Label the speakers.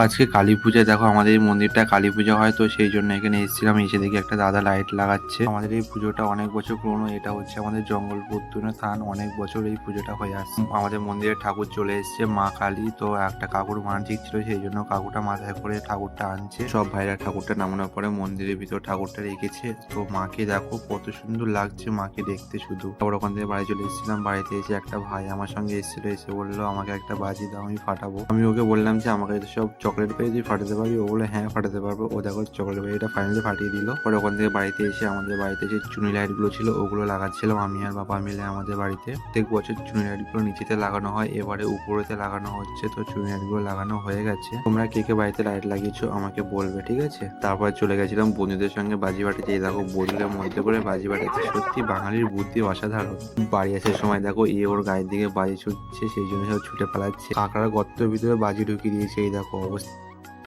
Speaker 1: আজকে কালী পূজা, দেখো আমাদের এই মন্দিরটা কালী পূজা হয়, তো সেই জন্য এখানে এসেছিলাম। এসে দেখি একটা দাদা লাইট লাগাচ্ছে। আমাদের এই পুজোটা অনেক বছর পুরনো। এটা হচ্ছে আমাদের জঙ্গলপুর থান, অনেক বছর এই পুজোটা হয়ে আসছে। আমাদের মন্দিরে ঠাকুর চলে এসেছে, মা কালী। তো একটা কাকুর মানসিক ছিল, সেই জন্য কাকুটা মাথায় করে ঠাকুরটা আনছে। সব ভাইরা ঠাকুরটা নামানোর পরে মন্দিরের ভিতর ঠাকুরটা রেখেছে। তো মাকে দেখো কত সুন্দর লাগছে মাকে দেখতে শুধু। তারপর ওখান থেকে বাড়ি চলে এসেছিলাম। বাড়িতে এসে একটা ভাই আমার সঙ্গে এসেছিল, এসে বললো আমাকে একটা বাজি দাও, আমি ফাটাবো। আমি ওকে বললাম যে আমাকে তো সব চকলেট পেয়ে তুই ফাটাতে পারবি? ও বলে হ্যাঁ ফাটাতে পারবো। ও দেখো চকলেট পেয়ে এটা ফাইনালি ফাটিয়ে দিল। পরে ওখান থেকে বাড়িতে এসে আমাদের বাড়িতে যে চুনি লাইট গুলো ছিল ওগুলো লাগাচ্ছিলাম আমি আর বাবা মিলে আমাদের বাড়িতে। প্রত্যেক বছর চুনি লাইট গুলো নিচেতে লাগানো হয়, এবারে উপরেতে লাগানো হচ্ছে। তো চুনি লাইট গুলো লাগানো হয়ে গেছে। তোমরা কে কে বাড়িতে লাইট লাগিয়েছো আমাকে বলবে, ঠিক আছে? তারপর চলে গেছিলাম বন্ধুদের সঙ্গে বাজি বাটাতে। এই দেখো বোতলের মধ্যে করে বাজি বাটাচ্ছে। সত্যি বাঙালির বুদ্ধি অসাধারণ। বাড়ি আসার সময় দেখো ওর গায়ের দিকে বাজি ছুটছে, সেই জন্য সব ছুটে পালাচ্ছে। কাকারা গর্তের ভিতরে বাজি ঢুকিয়ে দিয়েছে, এই দেখো অবস্থা।